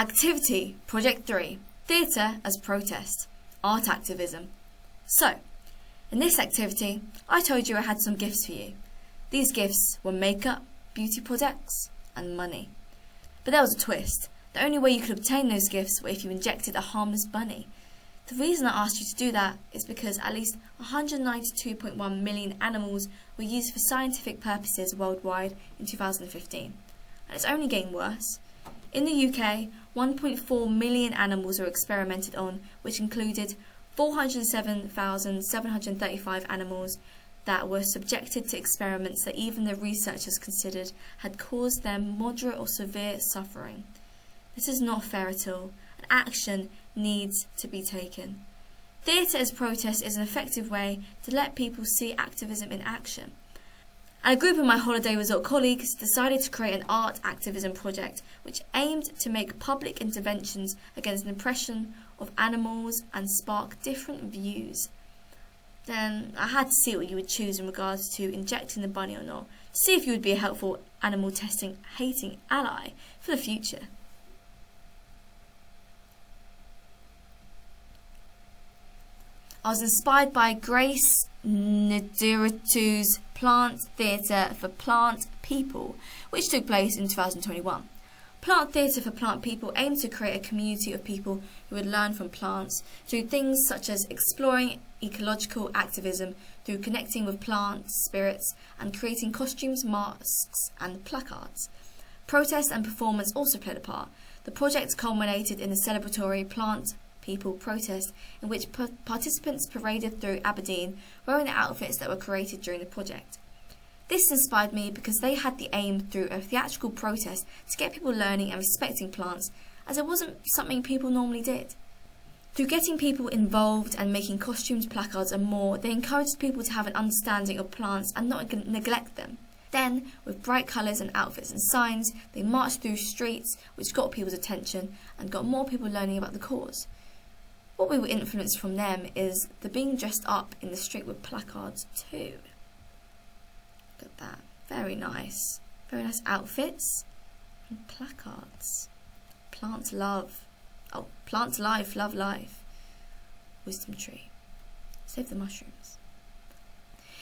Activity Project 3, Theatre as Protest, Art Activism. So, in this activity, I told you I had some gifts for you. These gifts were makeup, beauty products, and money. But there was a twist. The only way you could obtain those gifts were if you injected a harmless bunny. The reason I asked you to do that is because at least 192.1 million animals were used for scientific purposes worldwide in 2015. And it's only getting worse. In the UK, 1.4 million animals were experimented on, which included 407,735 animals that were subjected to experiments that even the researchers considered had caused them moderate or severe suffering. This is not fair at all, and action needs to be taken. Theatre as protest is an effective way to let people see activism in action. And a group of my holiday resort colleagues decided to create an art activism project which aimed to make public interventions against the oppression of animals and spark different views. Then I had to see what you would choose in regards to injecting the bunny or not, to see if you would be a helpful animal testing hating ally for the future. I was inspired by Grace Ndiritu's Plant Theatre for Plant People, which took place in 2021. Plant Theatre for Plant People aims to create a community of people who would learn from plants through things such as exploring ecological activism, through connecting with plant spirits, and creating costumes, masks, and placards. Protest and performance also played a part. The project culminated in a celebratory Plant People protest in which participants paraded through Aberdeen wearing the outfits that were created during the project. This inspired me because they had the aim through a theatrical protest to get people learning and respecting plants, as it wasn't something people normally did. Through getting people involved and making costumes, placards and more, they encouraged people to have an understanding of plants and not neglect them. Then, with bright colours and outfits and signs, they marched through streets, which got people's attention and got more people learning about the cause. What we were influenced from them is the being dressed up in the street with placards too. Look at that. Very nice. Very nice outfits and placards. Plant love. Oh, plant life, love life. Wisdom tree. Save the mushrooms.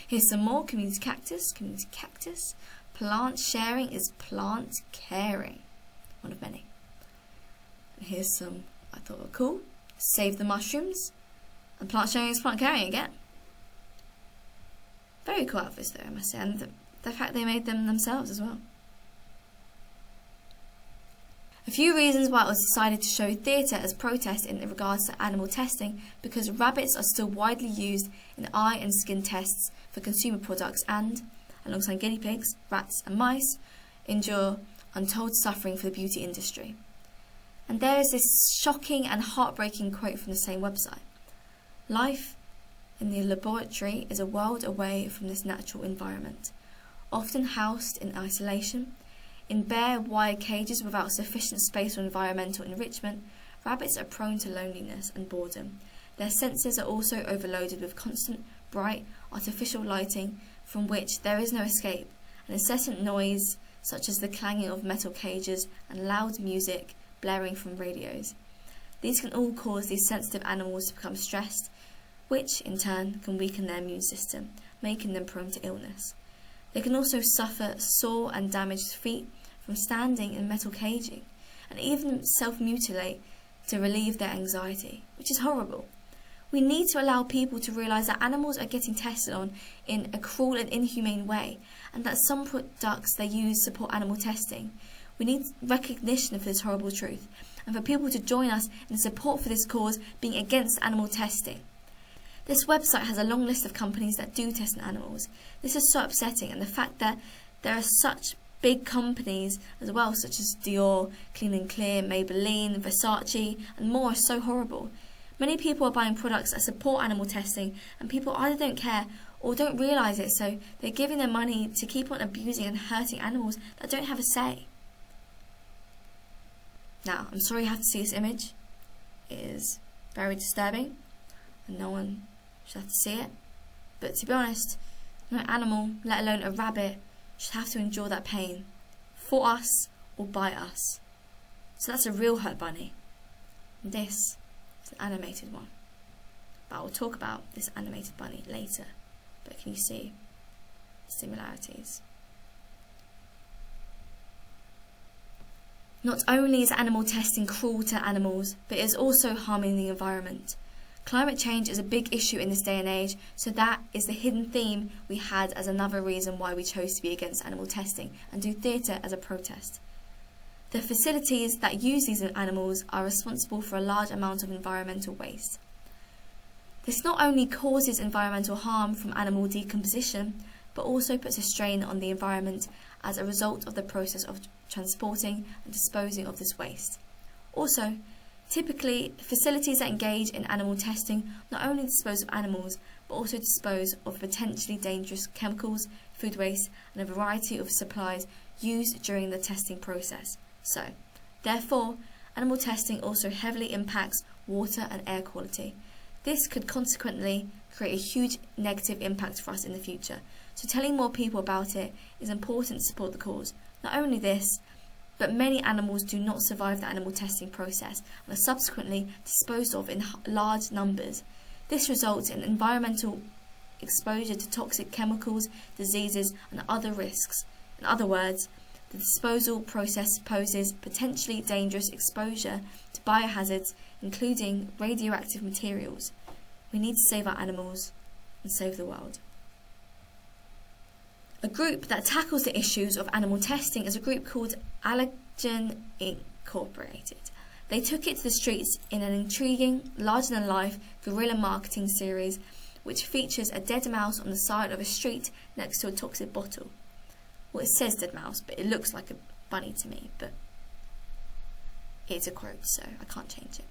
Here's some more. Community cactus. Community cactus. Plant sharing is plant caring. One of many. And here's some I thought were cool. Save the mushrooms, and plant sharing is plant carrying again. Very cool outfits though, I must say, and the fact they made them themselves as well. A few reasons why it was decided to show theatre as protest in regards to animal testing: because rabbits are still widely used in eye and skin tests for consumer products and, alongside guinea pigs, rats and mice, endure untold suffering for the beauty industry. And there is this shocking and heartbreaking quote from the same website. Life in the laboratory is a world away from this natural environment. Often housed in isolation, in bare wire cages without sufficient space for environmental enrichment, rabbits are prone to loneliness and boredom. Their senses are also overloaded with constant, bright, artificial lighting from which there is no escape, and incessant noise such as the clanging of metal cages and loud music blaring from radios. These can all cause these sensitive animals to become stressed, which in turn can weaken their immune system, making them prone to illness. They can also suffer sore and damaged feet from standing in metal caging, and even self-mutilate to relieve their anxiety, which is horrible. We need to allow people to realise that animals are getting tested on in a cruel and inhumane way, and that some products they use support animal testing. We need recognition for this horrible truth, and for people to join us in support for this cause being against animal testing. This website has a long list of companies that do test on animals. This is so upsetting, and the fact that there are such big companies as well, such as Dior, Clean & Clear, Maybelline, Versace, and more, is so horrible. Many people are buying products that support animal testing, and people either don't care or don't realise it, so they're giving their money to keep on abusing and hurting animals that don't have a say. Now, I'm sorry you have to see this image. It is very disturbing, and no one should have to see it. But to be honest, no animal, let alone a rabbit, should have to endure that pain for us or by us. So So that's a real hurt bunny. And this is an animated one. But I will talk about this animated bunny later. But can you see the similarities? Not only is animal testing cruel to animals, but it is also harming the environment. Climate change is a big issue in this day and age, so that is the hidden theme we had as another reason why we chose to be against animal testing and do theatre as a protest. The facilities that use these animals are responsible for a large amount of environmental waste. This not only causes environmental harm from animal decomposition, but also puts a strain on the environment as a result of the process of transporting and disposing of this waste. Also, typically, facilities that engage in animal testing not only dispose of animals, but also dispose of potentially dangerous chemicals, food waste, and a variety of supplies used during the testing process. So, therefore, animal testing also heavily impacts water and air quality. This could consequently create a huge negative impact for us in the future. So telling more people about it is important to support the cause. Not only this, but many animals do not survive the animal testing process and are subsequently disposed of in large numbers. This results in environmental exposure to toxic chemicals, diseases, and other risks. In other words, the disposal process poses potentially dangerous exposure to biohazards, including radioactive materials. We need to save our animals and save the world. A group that tackles the issues of animal testing is a group called Allergen Incorporated. They took it to the streets in an intriguing, larger-than-life guerrilla marketing series which features a dead mouse on the side of a street next to a toxic bottle. Well, it says dead mouse, but it looks like a bunny to me, but it's a quote, so I can't change it.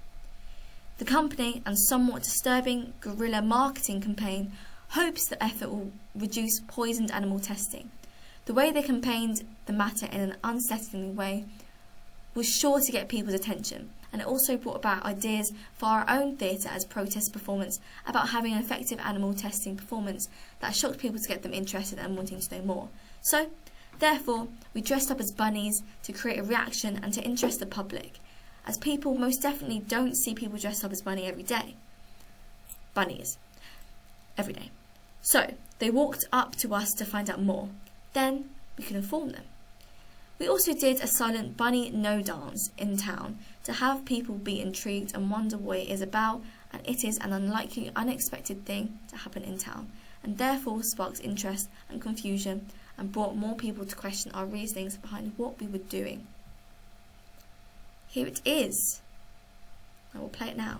The company, and somewhat disturbing guerrilla marketing campaign, hopes the effort will reduce poisoned animal testing. The way they campaigned the matter in an unsettling way was sure to get people's attention, and it also brought about ideas for our own theatre as protest performance about having an effective animal testing performance that shocked people to get them interested and wanting to know more. So, therefore, we dressed up as bunnies to create a reaction and to interest the public, as people most definitely don't see people dressed up as bunnies every day. So, they walked up to us to find out more. Then, we could inform them. We also did a silent bunny no dance in town to have people be intrigued and wonder what it is about, and it is an unlikely, unexpected thing to happen in town, and therefore sparked interest and confusion and brought more people to question our reasonings behind what we were doing. Here it is. I will play it now.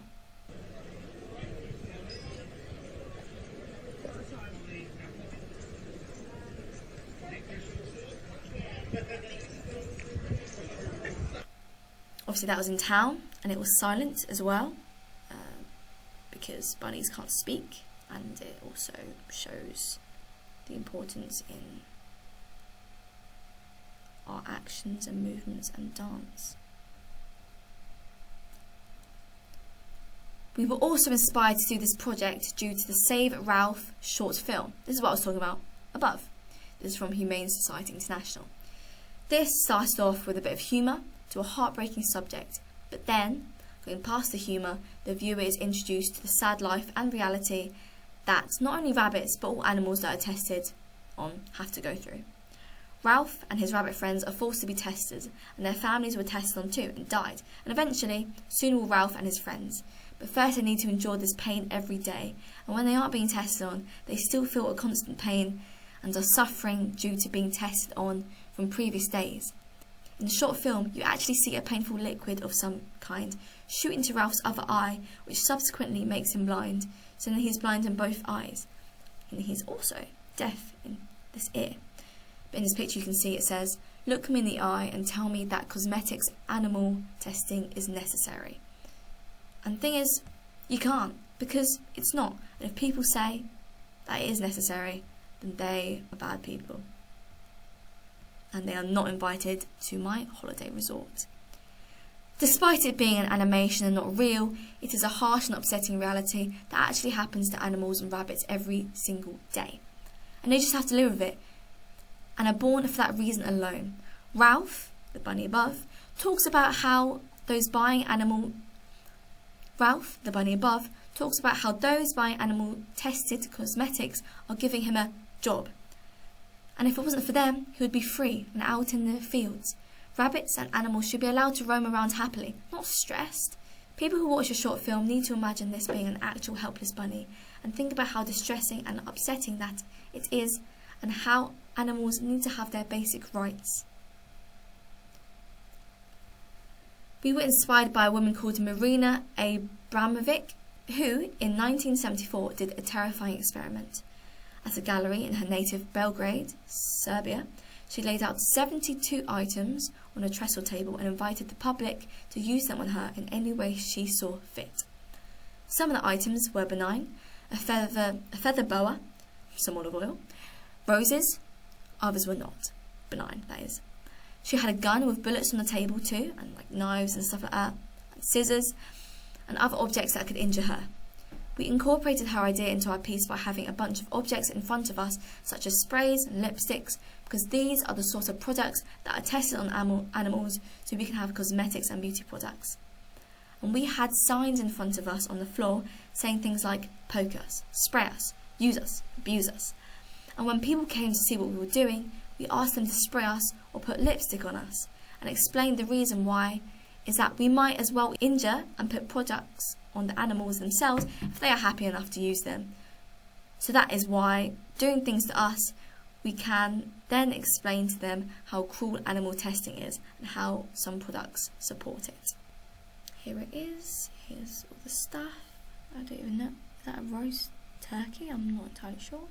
Obviously that was in town, and it was silent as well, because bunnies can't speak, and it also shows the importance in our actions and movements and dance. We were also inspired to do this project due to the Save Ralph short film. This is what I was talking about above. This is from Humane Society International. This started off with a bit of humour to a heartbreaking subject, but then, going past the humour, the viewer is introduced to the sad life and reality that not only rabbits but all animals that are tested on have to go through. Ralph and his rabbit friends are forced to be tested, and their families were tested on too and died, and eventually, soon will Ralph and his friends. But first they need to endure this pain every day, and when they aren't being tested on, they still feel a constant pain and are suffering due to being tested on from previous days. In the short film, you actually see a painful liquid of some kind shoot into Ralph's other eye, which subsequently makes him blind, so then he's blind in both eyes. And he's also deaf in this ear. But in this picture you can see it says, "Look me in the eye and tell me that cosmetics animal testing is necessary." And the thing is, you can't, because it's not. And if people say that it is necessary, then they are bad people. And they are not invited to my holiday resort. Despite it being an animation and not real, it is a harsh and upsetting reality that actually happens to animals and rabbits every single day. And they just have to live with it, and are born for that reason alone. Ralph, the bunny above, talks about how those buying animal... Ralph, the bunny above, talks about how those buying animal-tested cosmetics are giving him a job. And if it wasn't for them, he would be free and out in the fields. Rabbits and animals should be allowed to roam around happily, not stressed. People who watch a short film need to imagine this being an actual helpless bunny and think about how distressing and upsetting that it is and how animals need to have their basic rights. We were inspired by a woman called Marina Abramović, who, in 1974, did a terrifying experiment. At a gallery in her native Belgrade, Serbia, she laid out 72 items on a trestle table and invited the public to use them on her in any way she saw fit. Some of the items were benign: a feather boa, some olive oil, roses. Others were not benign, that is. She had a gun with bullets on the table too, and like knives and stuff like that, and scissors, and other objects that could injure her. We incorporated her idea into our piece by having a bunch of objects in front of us, such as sprays and lipsticks, because these are the sort of products that are tested on animals, so we can have cosmetics and beauty products. And we had signs in front of us on the floor saying things like, poke us, spray us, use us, abuse us. And when people came to see what we were doing, we asked them to spray us or put lipstick on us, and explained the reason why is that we might as well injure and put products on the animals themselves if they are happy enough to use them. So that is why, doing things to us, we can then explain to them how cruel animal testing is and how some products support it. Here it is. Here's all the stuff. I don't even know. Is that a roast turkey? I'm not entirely sure.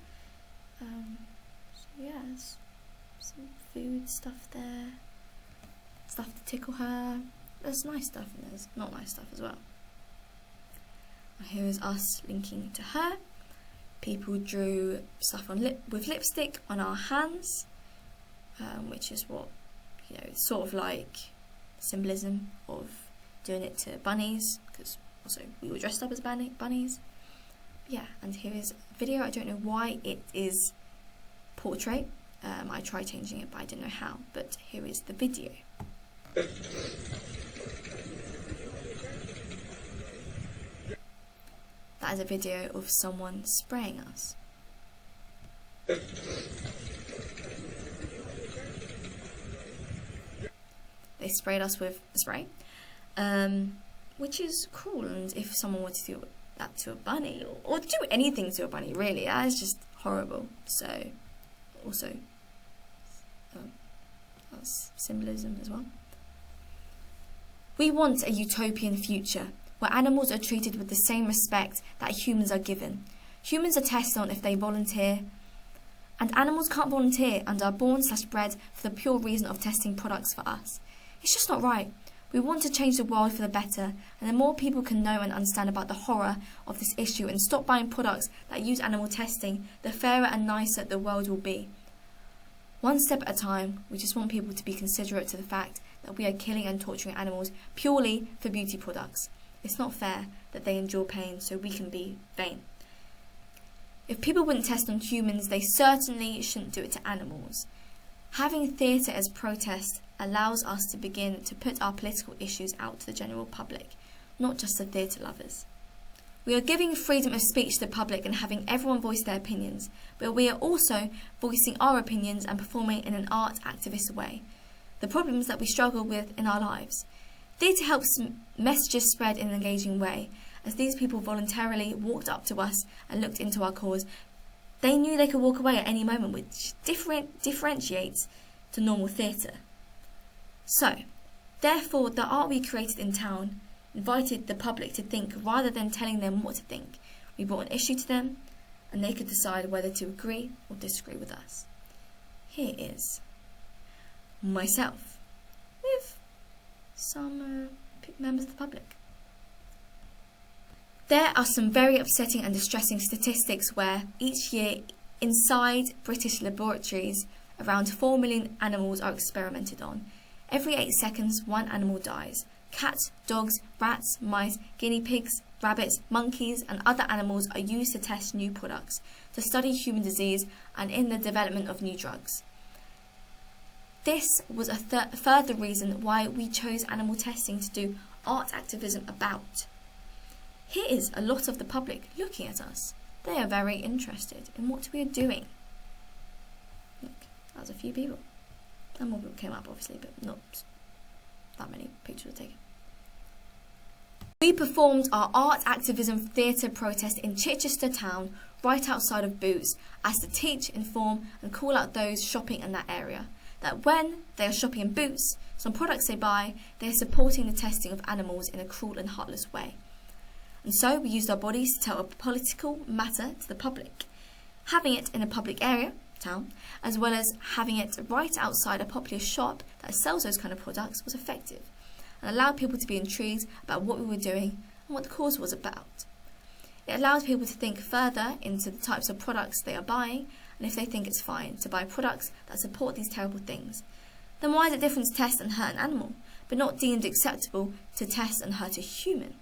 So yeah, there's some food stuff there. Stuff to tickle her. There's nice stuff and there's not nice stuff as well. And here is us linking to her. People drew stuff on with lipstick on our hands, which is what, sort of like symbolism of doing it to bunnies, because also we were dressed up as bunnies. Yeah, and here is a video. I don't know why it is portrait. I tried changing it, but I didn't know how. But here is the video. That is a video of someone spraying us. They sprayed us with a spray, which is cruel. And if someone were to do that to a bunny, or do anything to a bunny, really, that is just horrible. So, also, that's symbolism as well. We want a utopian future, where animals are treated with the same respect that humans are given. Humans are tested on if they volunteer, and animals can't volunteer and are born/bred for the pure reason of testing products for us. It's just not right. We want to change the world for the better, and the more people can know and understand about the horror of this issue and stop buying products that use animal testing, the fairer and nicer the world will be. One step at a time, we just want people to be considerate to the fact that we are killing and torturing animals purely for beauty products. It's not fair that they endure pain so we can be vain. If people wouldn't test on humans, they certainly shouldn't do it to animals. Having theatre as protest allows us to begin to put our political issues out to the general public, not just the theatre lovers. We are giving freedom of speech to the public and having everyone voice their opinions, but we are also voicing our opinions and performing in an art activist way the problems that we struggle with in our lives. Theatre helps messages spread in an engaging way. As these people voluntarily walked up to us and looked into our cause, they knew they could walk away at any moment, which differentiates to normal theatre. So, therefore, the art we created in town invited the public to think rather than telling them what to think. We brought an issue to them, and they could decide whether to agree or disagree with us. Here is myself with some members of the public. There are some very upsetting and distressing statistics where each year inside British laboratories around 4 million animals are experimented on. Every 8 seconds one animal dies. Cats, dogs, rats, mice, guinea pigs, rabbits, monkeys and other animals are used to test new products, to study human disease and in the development of new drugs. This was a further reason why we chose animal testing to do art activism about. Here is a lot of the public looking at us. They are very interested in what we are doing. Look, that was a few people. And more people came up, obviously, but not that many pictures were taken. We performed our art activism theatre protest in Chichester town, right outside of Boots, as to teach, inform and call out those shopping in that area that when they are shopping in Boots, some products they buy, they are supporting the testing of animals in a cruel and heartless way. And so we used our bodies to tell a political matter to the public. Having it in a public area, town, as well as having it right outside a popular shop that sells those kind of products was effective and allowed people to be intrigued about what we were doing and what the cause was about. It allowed people to think further into the types of products they are buying and if they think it's fine to buy products that support these terrible things. Then why is it different to test and hurt an animal, but not deemed acceptable to test and hurt a human?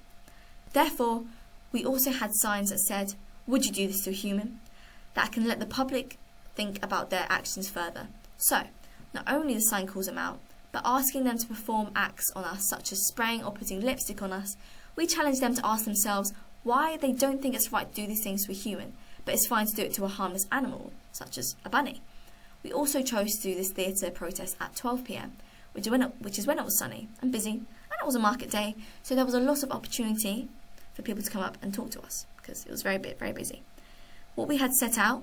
Therefore, we also had signs that said, "Would you do this to a human?" That can let the public think about their actions further. So, not only the sign calls them out, but asking them to perform acts on us, such as spraying or putting lipstick on us, we challenge them to ask themselves why they don't think it's right to do these things to a human, but it's fine to do it to a harmless animal, such as a bunny. We also chose to do this theatre protest at 12 p.m, which is when it was sunny and busy, and it was a market day, so there was a lot of opportunity for people to come up and talk to us, because it was very busy. What we had set out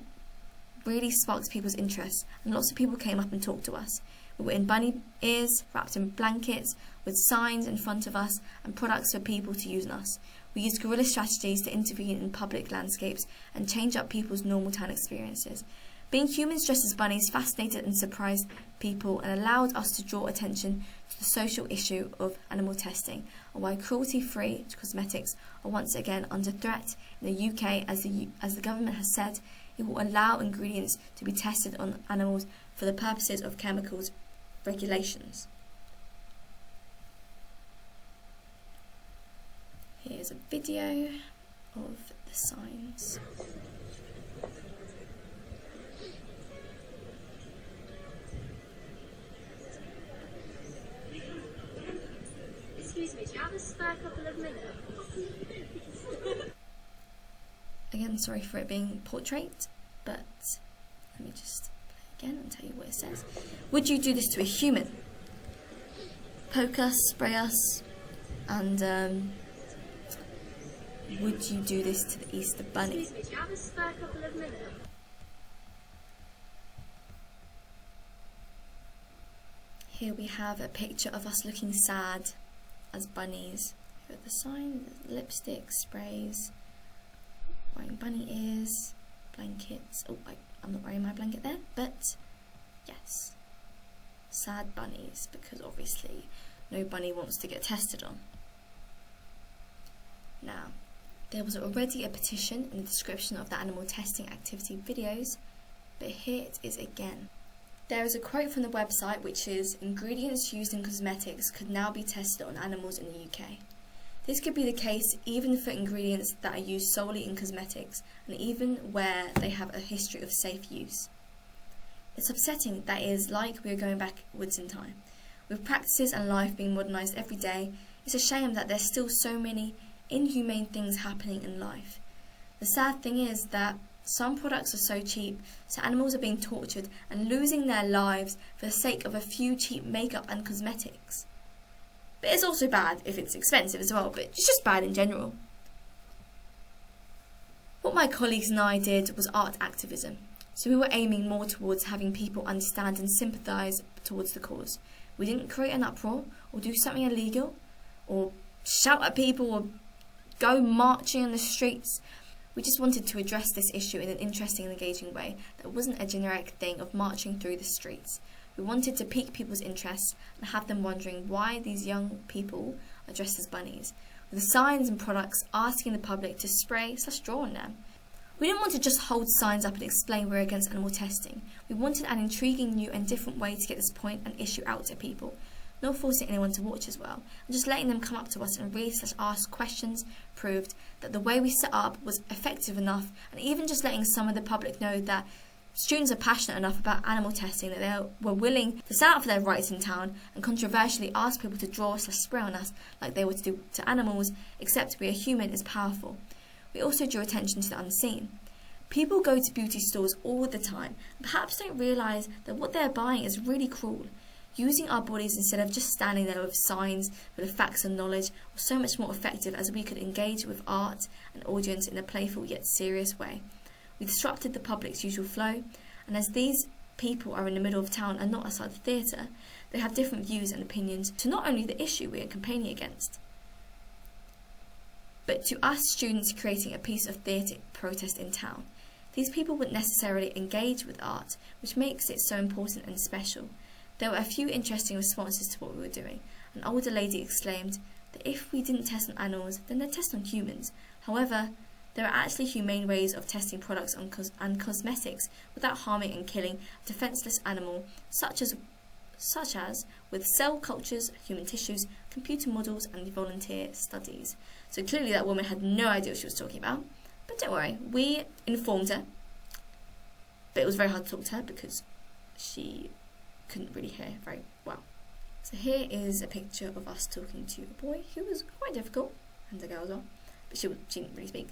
really sparked people's interest, and lots of people came up and talked to us. We were in bunny ears, wrapped in blankets, with signs in front of us, and products for people to use on us. We used guerrilla strategies to intervene in public landscapes and change up people's normal town experiences. Being humans dressed as bunnies fascinated and surprised people and allowed us to draw attention to the social issue of animal testing and why cruelty-free cosmetics are once again under threat in the UK as the government has said it will allow ingredients to be tested on animals for the purposes of chemicals regulations. Here's a video of the signs. Excuse me, do you have a spare couple of minutes? Again, sorry for it being portrait, but let me just play again and tell you what it says. Would you do this to a human? Poke us, spray us, and would you do this to the Easter Bunny? Excuse me, do you have a spare couple of minutes? Here we have a picture of us looking sad as bunnies. Here are the signs, lipstick, sprays, wearing bunny ears, blankets. Oh, I'm not wearing my blanket there, but yes, sad bunnies, because obviously no bunny wants to get tested on. Now, there was already a petition in the description of the animal testing activity videos, but here it is again. There is a quote from the website which is, "Ingredients used in cosmetics could now be tested on animals in the UK. This could be the case even for ingredients that are used solely in cosmetics and even where they have a history of safe use. It's upsetting that it is like we are going backwards in time. With practices and life being modernised every day, it's a shame that there's still so many inhumane things happening in life. The sad thing is that some products are so cheap, so animals are being tortured and losing their lives for the sake of a few cheap makeup and cosmetics. But it's also bad if it's expensive as well, but it's just bad in general." What my colleagues and I did was art activism, so we were aiming more towards having people understand and sympathise towards the cause. We didn't create an uproar or do something illegal or shout at people or go marching in the streets. We just wanted to address this issue in an interesting and engaging way that wasn't a generic thing of marching through the streets. We wanted to pique people's interest and have them wondering why these young people are dressed as bunnies, with the signs and products asking the public to spray/draw on them. We didn't want to just hold signs up and explain we're against animal testing. We wanted an intriguing, new and different way to get this point and issue out to people, not forcing anyone to watch as well, and just letting them come up to us and read/ask questions proved that the way we set up was effective enough, and even just letting some of the public know that Students are passionate enough about animal testing that they were willing to stand up for their rights in town and controversially ask people to draw/spray on us like they were to do to animals, except we are human is powerful. We also drew attention to the unseen. People go to beauty stores all the time and perhaps don't realise that what they're buying is really cruel. Using our bodies instead of just standing there with signs full of facts and knowledge was so much more effective, as we could engage with art and audience in a playful yet serious way. We disrupted the public's usual flow, and as these people are in the middle of town and not outside the theatre, they have different views and opinions to not only the issue we are campaigning against, but to us students creating a piece of theatre protest in town. These people wouldn't necessarily engage with art, which makes it so important and special. There were a few interesting responses to what we were doing. An older lady exclaimed that if we didn't test on animals, then they'd test on humans. However, there are actually humane ways of testing products and cosmetics without harming and killing a defenceless animal, such as with cell cultures, human tissues, computer models, and volunteer studies. So clearly that woman had no idea what she was talking about. But don't worry, we informed her. But it was very hard to talk to her because she couldn't really hear very well. So here is a picture of us talking to a boy who was quite difficult, and a girl as well, but she didn't really speak.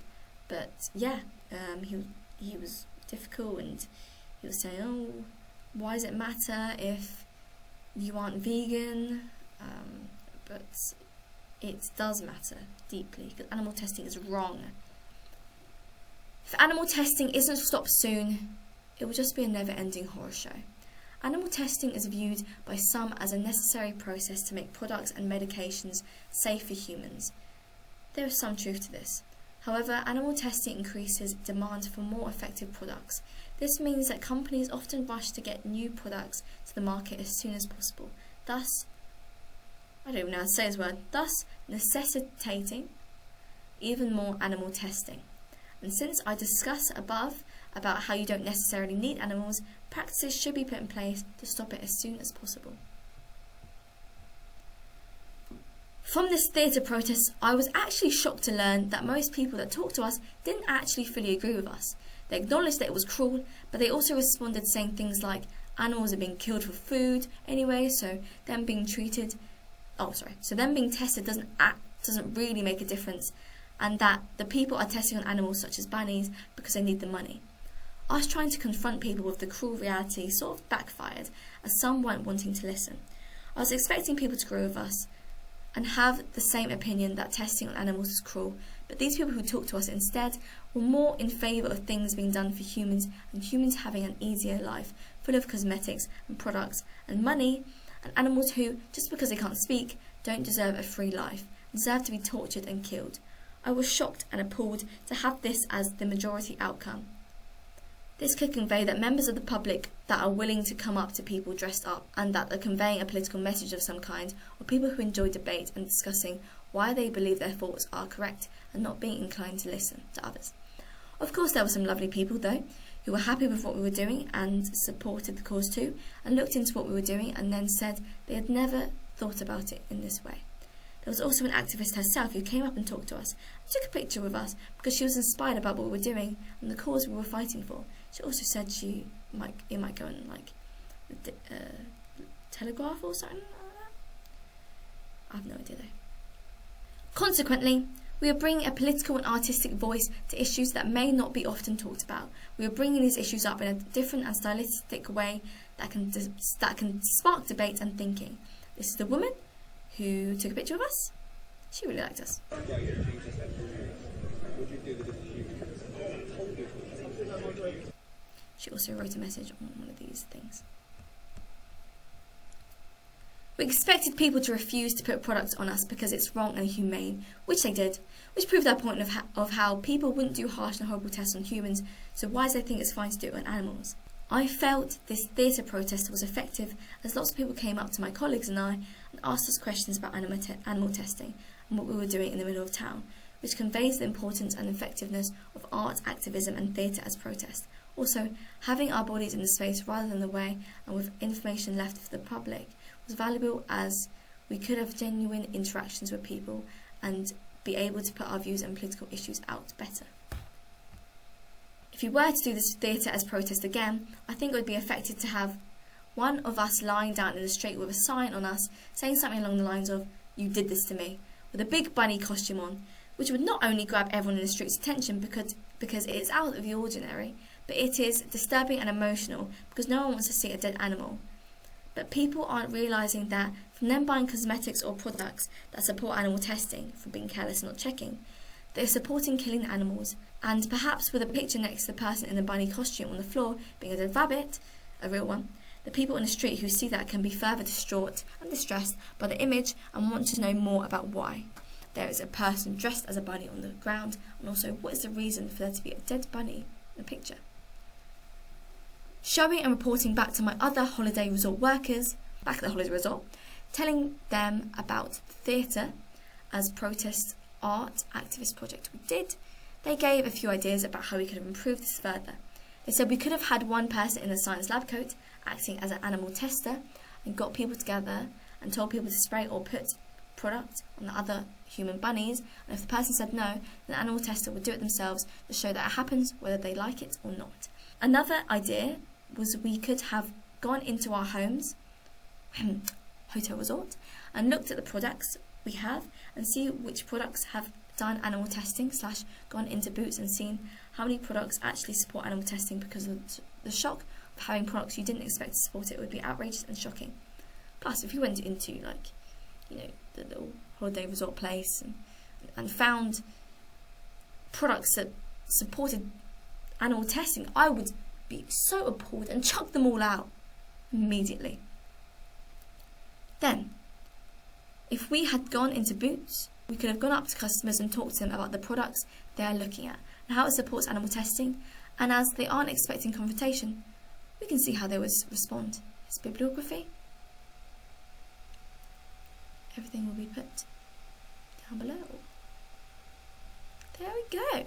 But yeah, he was difficult, and he was saying, "Oh, why does it matter if you aren't vegan?" But it does matter deeply, because animal testing is wrong. If animal testing isn't stopped soon, it will just be a never-ending horror show. Animal testing is viewed by some as a necessary process to make products and medications safe for humans. There is some truth to this. However, animal testing increases demand for more effective products. This means that companies often rush to get new products to the market as soon as possible, thus necessitating even more animal testing. And since I discussed above about how you don't necessarily need animals, practices should be put in place to stop it as soon as possible. From this theatre protest, I was actually shocked to learn that most people that talked to us didn't actually fully agree with us. They acknowledged that it was cruel, but they also responded saying things like, animals are being killed for food anyway, so them being tested doesn't really make a difference, and that the people are testing on animals such as bunnies because they need the money. Us trying to confront people with the cruel reality sort of backfired, as some weren't wanting to listen. I was expecting people to agree with us and have the same opinion that testing on animals is cruel, but these people who talked to us instead were more in favour of things being done for humans and humans having an easier life, full of cosmetics and products and money, and animals who, just because they can't speak, don't deserve a free life, deserve to be tortured and killed. I was shocked and appalled to have this as the majority outcome. This could convey that members of the public that are willing to come up to people dressed up and that are conveying a political message of some kind, or people who enjoy debate and discussing why they believe their thoughts are correct and not being inclined to listen to others. Of course, there were some lovely people, though, who were happy with what we were doing and supported the cause too, and looked into what we were doing and then said they had never thought about it in this way. There was also an activist herself who came up and talked to us and took a picture with us because she was inspired about what we were doing and the cause we were fighting for. She also said it might go in the Telegraph or something like that. I have no idea though. Consequently, we are bringing a political and artistic voice to issues that may not be often talked about. We are bringing these issues up in a different and stylistic way that can spark debate and thinking. This is the woman who took a picture of us. She really liked us. She also wrote a message on one of these things. We expected people to refuse to put products on us because it's wrong and inhumane, which they did, which proved our point of how people wouldn't do harsh and horrible tests on humans, so why do they think it's fine to do it on animals? I felt this theatre protest was effective as lots of people came up to my colleagues and I and asked us questions about animal testing and what we were doing in the middle of town, which conveys the importance and effectiveness of art, activism and theatre as protest. Also, having our bodies in the space rather than the way and with information left for the public was valuable, as we could have genuine interactions with people and be able to put our views and political issues out better. If you were to do this theatre as protest again, I think it would be effective to have one of us lying down in the street with a sign on us saying something along the lines of, "You did this to me," with a big bunny costume on, which would not only grab everyone in the street's attention because it is out of the ordinary, but it is disturbing and emotional because no one wants to see a dead animal. But people aren't realising that from them buying cosmetics or products that support animal testing, from being careless and not checking, they're supporting killing the animals, and perhaps with a picture next to the person in the bunny costume on the floor being a dead rabbit, a real one, the people in the street who see that can be further distraught and distressed by the image and want to know more about why there is a person dressed as a bunny on the ground, and also what is the reason for there to be a dead bunny in the picture. Showing and reporting back to my other holiday resort workers, back at the holiday resort, telling them about the theatre as protest art activist project we did, they gave a few ideas about how we could have improved this further. They said we could have had one person in a science lab coat acting as an animal tester and got people together and told people to spray or put product on the other human bunnies, and if the person said no, then the animal tester would do it themselves to show that it happens whether they like it or not. Another idea was we could have gone into our homes, hotel resort, and looked at the products we have and see which products have done animal testing / gone into Boots and seen how many products actually support animal testing, because of the shock of having products you didn't expect to support it would be outrageous and shocking. Plus, if you went into the little holiday resort place and found products that supported animal testing, I would be so appalled and chuck them all out immediately. Then, if we had gone into Boots, we could have gone up to customers and talked to them about the products they are looking at and how it supports animal testing, and as they aren't expecting confrontation, we can see how they would respond. It's bibliography. Everything will be put down below. There we go.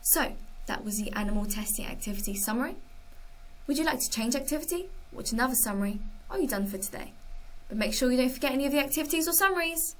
So, that was the animal testing activity summary. Would you like to change activity? Watch another summary? Or are you done for today? But make sure you don't forget any of the activities or summaries.